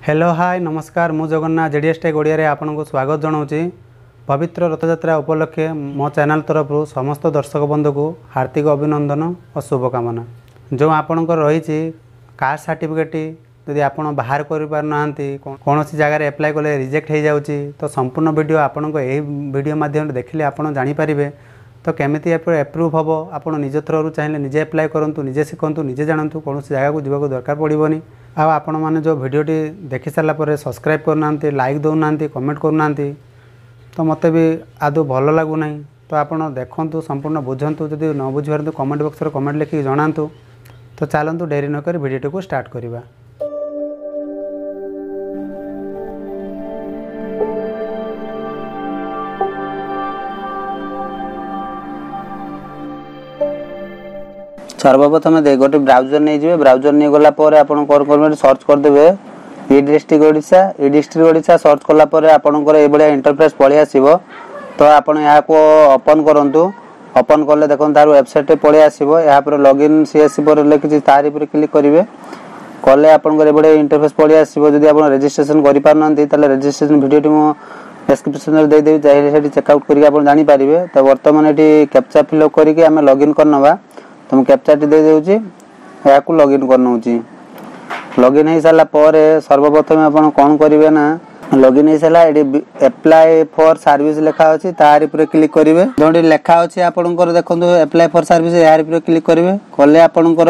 Hello hi नमस्कार मु Jagannath JDS take Odia आपन को स्वागत जनाऊँगी। पवित्र रथयात्रा उपलक्षे मो चैनल तरफ समस्त दर्शक बंधु को हार्दिक अभिनंदन और शुभकामना। जो आपणकर रही कास्ट सर्टिफिकेट यदि आप बाहर कर कौन जगार एप्लाय कले रिजेक्ट हो जाऊँगी तो संपूर्ण वीडियो आपण वीडियो माध्यम देखिले आप जानीपारे तो केमिति एप्रूव हम आप निज थ्रू चाहिए निजे एप्लाय करूँ निजे शिखु निजे जानतु कौन जगह को जीवा दरकार पड़ोनी। आपण मैंने जो वीडियोटी देखी सारापर सब्सक्राइब करना लाइक दौना कमेंट करना तो मत भी आदौ भल लगुना तो आप देखु संपूर्ण बुझंतु जदि न बुझीपार कमेंट बॉक्स में कमेंट लिखिक जनातु। तो चलतु डेरी नक वीडियो को स्टार्ट करवा। सर्वप्रथम गोटे ब्राउजर नहीं जाए ब्राउजर नहीं गला आप सर्च करदे ई डिस्ट्रिक्ट ओडिशा सर्च कलापर आपंकर ये इंटरफेस पलि आसो। तो आप ओपन करूँ ओपन कले देखो तार वेबसाइट पलि आसो यहाँ लॉगिन सीएससी पर लिखी तार क्लिक करेंगे कले आपंकर ये इंटरफेस पलि आसो। जब आप रजिस्ट्रेशन कर रजिस्ट्रेशन वीडियो मुझे डिस्क्रिप्शन देदेवी चाहिए चेकआउट करके जानीपारे। तो बर्तमान ये कैप्चा फिलअप करके आम लॉगिन करनवा तो मुझे कैप्चाटी दे दूँगी या लॉगिन करनौची। लॉगिन हो सारा सर्वप्रथम आप कौन करेंगे ना लॉगिन हो सारा ये एप्लाय फॉर सर्विस लिखा अच्छी तार क्लिक करेंगे जो लिखा अच्छे आपंकर देखो एप्लाय फॉर सर्विस यार क्लिक करेंगे कले आपंकर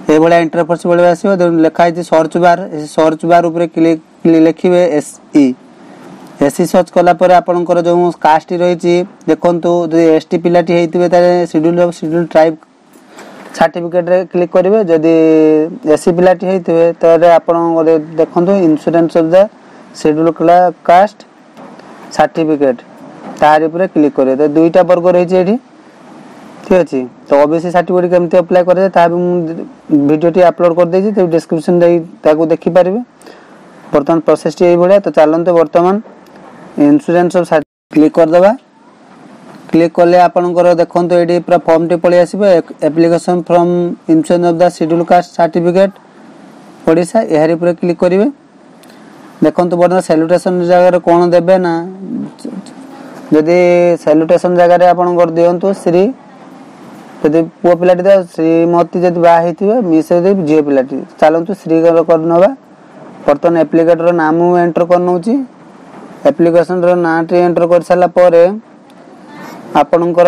ये इंटरफेस भाई आसो जो लिखाई सर्च बार उपर क्लिक लिखे एसई सर्च कलापर आपंकर जो कास्ट रही देखो जो एसटी पिलाटी होते शेड्यूल ट्राइब सर्टिफिकेट रे क्लिक करेंगे जदि एससी पिलाटी होते तो आप देखो insurance of the schedule caste certificate तार क्लिक करेंगे। तो दुईटा वर्ग रही ठीक अच्छे। तो ओबीसी सर्टिफिकेट केमती अप्लाई करें वीडियो अपलोड कर देती तो डिस्क्रिप्शन देखिपारे। बर्तमान प्रोसेस ये भाया तो चलते बर्तमान इंश्योरेंस ऑफ क्लिक करदे क्लिक कले आपंकर देखो ये पूरा फॉर्म टी पलि आसो application from insurance of the schedule caste certificate Odisha यार क्लिक करेंगे। देखो बर्तमान सैल्यूटेशन जगह कौन देवे ना जदि सैल्यूटेशन जगह आप दिंतु श्री जदि पुओ पिलाटी दे श्रीमती जब बाहर मिस झील पिलाटी चलतु श्री करनवा। बर्तमान एप्लिकेटर नाम एंटर करनौची एप्लिकेशन ना टी एंटर कर सारापर आपणकर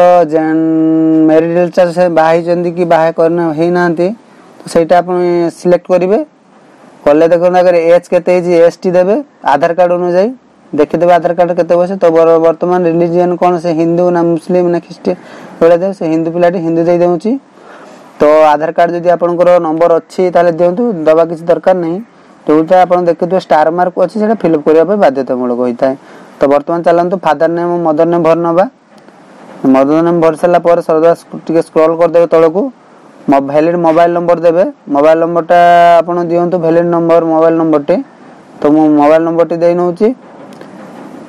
मैरिटल चार्ज बाहर कि बाहर करना तो सहीटा आप सिलेक्ट करेंगे कले देखो अगर एज के एज टी देवे आधार कार्ड अनुजाई देखीदे आधार कार्ड के बस। तो बर्तमान रिलीजियन कौन से हिंदू ना मुस्लिम ना ख्रीष्टियन ये देवे से हिंदू पिलाटी हिंदू दे दूँगी। तो आधार कार्ड जब आपंकर नंबर अच्छी दिंतु दवा किसी दरकार नहीं जोटा आप देखिए स्टार मार्क अच्छी से फिलअप करने बाध्यतामूलक होता है। तो बर्तमान चलतु फादर नेम मदर नेम भर नवा मदर नेम भर सारापर सर्दा स्क्रॉल करदे तलू वैलिड मोबाइल नंबर देवे मोबाइल नंबरटा आप दिंतु वैलिड नंबर मोबाइल नंबर टे। तो मो मोबाइल नंबर टी दे नौची।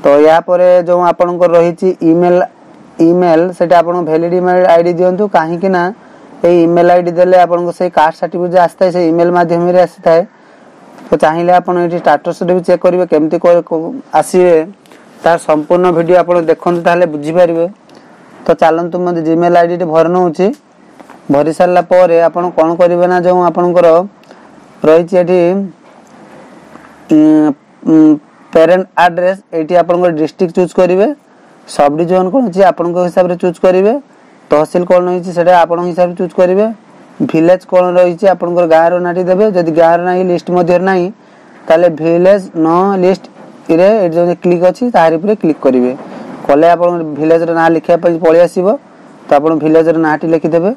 तो यापर जो आपंकर रही ईमेल से वैलिड ईमेल आईडी दिंतु कहीं ईमेल आईडी देले आपन से कास्ट सर्टिफिकेट आसता है से ईमेल माध्यम रे आसी थाए। तो चाहिए आप स्टाटस भी चेक करेंगे केमती आसवे तार संपूर्ण वीडियो आप देखते ताहले बुझीपारे। तो चलतु मत जीमेल आईडी भर नौची भरी सारापर आप कौन करेंगे ना जो आपंकर रही पेरेंट एड्रेस ये आप डिस्ट्रिक्ट चूज करेंगे सब डिविजन कौन अच्छी आपण हिसाब से चूज करेंगे तहसिल कौन रही आप हिसाब से चूज करेंगे विलेज कौन रही आपंकर गाँव नाटी देवे जदि गाँव ना लिस्ट ना ताले विलेज न लिस्ट जो क्लिक अच्छी तार क्लिक करेंगे कले आप विलेज ना लिखापी पलि आसो। तो आप विलेज नाटी लिखिदेवे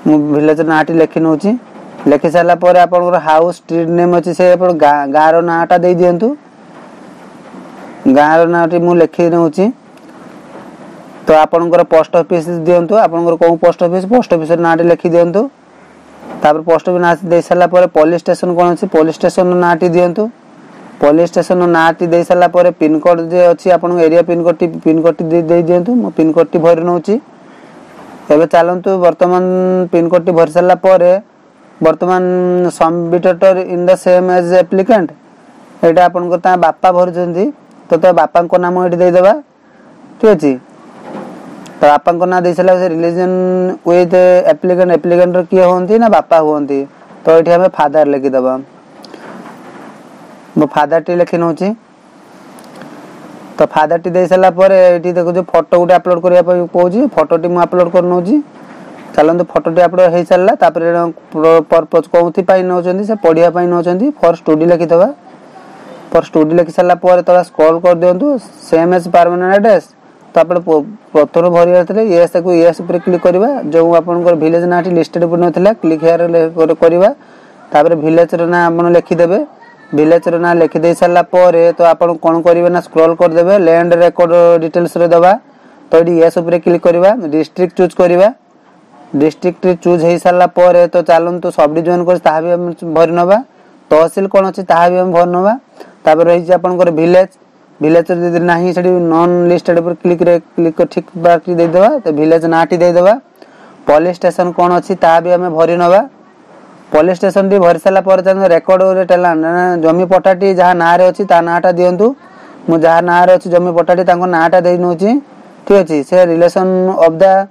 विलेज नाटी लिखि नौची लिखि सारापर आप हाउस स्ट्रीट नेम अच्छी से गाँव नाटा दे दिंतु गाँव नाटी मुझे लिखि नौची। तो आपंकर पोस्ट ऑफिस दिंतु आपंकर कौन पोस्ट ऑफिस नाटी लिखि दिंतु तापर पोस्ट ऑफिस ना दे सारापर पुलिस स्टेशन कौन अच्छी पुलिस स्टेशन नाटी दिंतु पुलिस स्टेशन नाटी दे सारापर पिनकोड जे अच्छी आप एरिया पिनकोड दे दिंतु मो पिनकोड टी भरी नौची। एबे चलतु बर्तमान पिनकोड टी भरी सारापर वर्तमान सबमिटेटर in the same as applicant एटा आपन को ता बापा भरजंती तो बापा को नाम एटी दे देबा ठीक अछि। तो बापा को नाम दे सला से रिलीजन विथ एप्लिकेंट एप्लिकेंट किए होंती ना बापा होंती तो एठी हमें फादर लिखि देबा। मो फादर टी लिखि नउची तो फादर टी दे सला पर एठी देखो जो फोटो गुटे अपलोड करिया पय कहूची फोटो टी मु अपलोड कर नउची। चलन तो फोटो टी अपलोड हे चलला तापर पर्पस कोथि पाई नउचंदी से पढिया पाई नउचंदी फॉर स्टडी लिखि देबा। फॉर स्टडी लिखि सला पर तोला स्क्रॉल कर दियंतु सेम एज परमानेंट एड्रेस तो आपण प्रथम भरि आथले यस को यस पर क्लिक करबा जो आपन को विलेज नाठी लिस्टेड पर नथिला क्लिक हियर करबा तापर विलेज रो ना आपण लिखि देबे। विलेज रो ना लिखि दे सला पर तो आपण कोन करबे ना स्क्रॉल कर देबे लैंड रिकॉर्ड डिटेल्स रे देबा तो एडी यस पर क्लिक करबा डिस्ट्रिक्ट चूज करबा। डिस्ट्रिक्ट चूज हे सला पर तो चालन तो सब डिवीजन को ताहा भी हम भरि नबा तहसील कोन अछि ताहा भी हम भरि नबा तापर रही आपन को विलेज विलेज यदि नाही सेडी नॉन लिस्टेड पर क्लिक ठीक बाकी दे देबा तो विलेज नाटी दे देबा। पुलिस स्टेशन कोन अछि ता भी हमें भरि नबा। पुलिस स्टेशन दी भरि सला पर जन रिकॉर्ड रे टेला जमी पटाटी जहा ना रे अछि ता नाटा दियंतु मु जहा ना रे अछि जमी पटाटी ताको नाटा देइ नउची ठीक अछि। से रिलेशन ऑफ द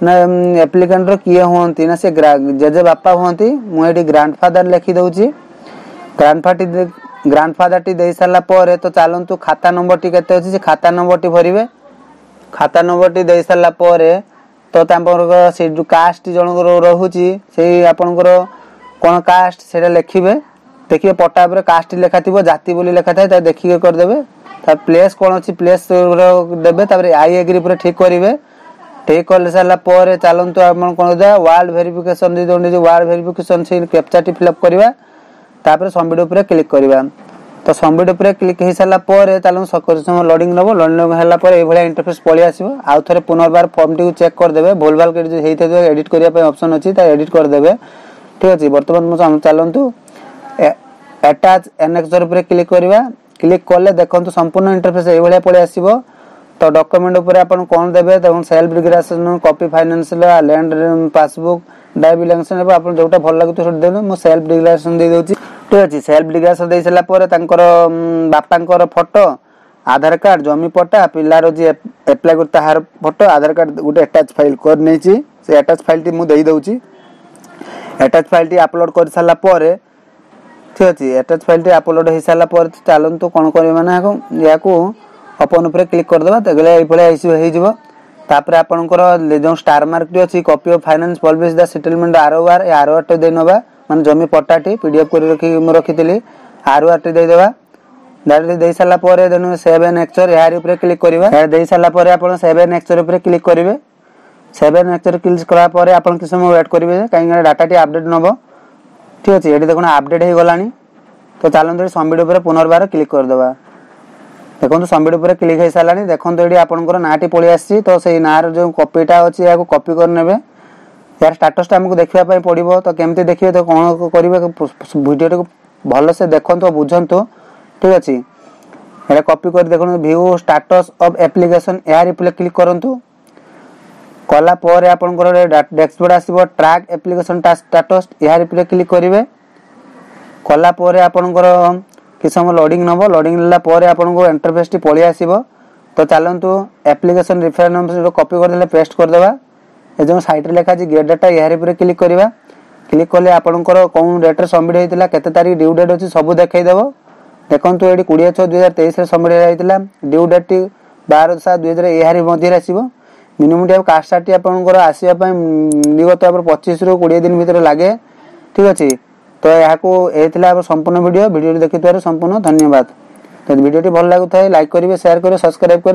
ना एप्लिकेंट रो किए होंती ना से जेजे बापा होंती मु एडी ग्रैंडफादर लिखि दउची। ग्रैंडफादर टी दे सला पर तो चालंतु खाता नंबर टी केते अछि से खाता नंबर टी भरिबे। खाता नंबर टी दे सला पर तो तांपर से जो कास्ट जण रहूची से आपन कोन कास्ट सेटा लिखिबे देखिए पट्टा पर कास्ट लिखा थिबो जाति बोली लिखा थाय ता देखि कर देबे। ता प्लेस कोन अछि प्लेस देबे तापर आई एग्री पर ठीक करिवे। ठीक कर सला पर चालंतु आपन कोन दा वर्ल्ड वेरिफिकेशन दे दोंडी जो वर्ल्ड वेरिफिकेशन से कैप्चा टी फिल अप करबा तापर सबमिट ऊपर क्लिक करबा। तो सबमिट ऊपर क्लिक हे सला पर तालु सकर समय लोडिंग नबो लोडिंग हला पर ए भलिया इंटरफेस पळि आसीबो। आ थरे पुनर्बार फॉर्म टी चेक कर देबे भूल भाल के जे हेइते जो एडिट करिया पे ऑप्शन अछि ता एडिट कर देबे ठीक अछि। वर्तमान मु चालंतु अटैच एनेक्सर ऊपर क्लिक करबा। क्लिक करले देखंतु संपूर्ण इंटरफेस ए भलिया पळि आसीबो। तो डॉक्यूमेंट ऊपर आपण कोन देबे त self declaration copy financial land passbook driving licence आपण जोटा भल लागु तो देनो मु सेल्फ डिक्लेरेशन दे दोची ठीक अछि। सेल्फ डिक्लेरेशन दे सला पर तांकर बापांकर फोटो आधार कार्ड जमी पट्टा पिल्लार जे अप्लाई करता हार फोटो आधार कार्ड गुटे अटैच फाइल कर नेची से अटैच फाइल टी मु देई दोची। अटैच फाइल टी अपलोड कर सला पर ठीक अछि। अटैच फाइल टी अपलोड हे सला पर चालंतु कोन करे माने याकू ओपन ऊपर क्लिक कर देबा तगले ए भले इश्यू हे जिवो। तापर आपनकर जो स्टार मार्क टी अछि copy of finance policy the settlement ROR ए आरओआर टी दे नबा माने जमी पट्टा टी पीडीएफ कर रखितली आरओआर टी दे देबा। डायरेक्ट दे सला पर देनु सेव एंड एक्चर यार ऊपर क्लिक करबा। ए दे सला पर आपन सेव एंड एक्चर ऊपर क्लिक करिवे। सेव एंड एक्चर क्लिक करा पर आपन कि समय वेट करिवे काई डाटा टी अपडेट नबो ठीक अछि। एडी देखुन अपडेट हे गलानी तो चालन सबमिट ऊपर पुनर्बार क्लिक कर देबा। देखो सबमिट ऊपर क्लिक हे सालानी देखो एडी आपनकर नाटी पळि आसी तो सेही नार जो कॉपीटा अछि याको कॉपी कर नेबे। यार स्टेटस टा हमको देखिया पय पड़िबो तो केमते देखिबे तो कोन करिवे वीडियो टा भलो से देखंतो बुझंतो ठीक अछि। एटा कॉपी कर देखो व्यू स्टेटस ऑफ एप्लीकेशन यार ऊपर क्लिक करंतु कला पर आपनकर डैशबोर्ड आसीबो ट्रैक एप्लीकेशन स्टेटस यार ऊपर क्लिक करिवे। कला पर आपनकर कि समय लोडिंग नबो लोडिंग लेला परे आपन को इंटरफेस टी पळि आसीबो। तो चालंतु एप्लीकेशन रेफरेंस नंबर कॉपी कर देले पेस्ट कर देबा। ए जो साइट रे लेखा जे गेट डाटा यार ऊपर क्लिक करबा। क्लिक करले आपन को कोन डेट रे सबमिट हेतिला केते तारिख ड्यू डेट अछि सब देखाइ देबो। देखंतु एडी 20/6/2023 रे सबमिट हेतिला ड्यू डेट टी 12/7/2000 यार मध्ये आसीबो। मिनिमम टी कास्ट टी आपन को आसीबा पय निगत पर 25 रो 20 दिन भीतर लागे ठीक अछि। तो याको एथिला संपूर्ण वीडियो देखिथार संपूर्ण धन्यवाद। तो वीडियो टी भल लागु थाए लाइक करिवे शेयर करिवे सब्सक्राइब करे।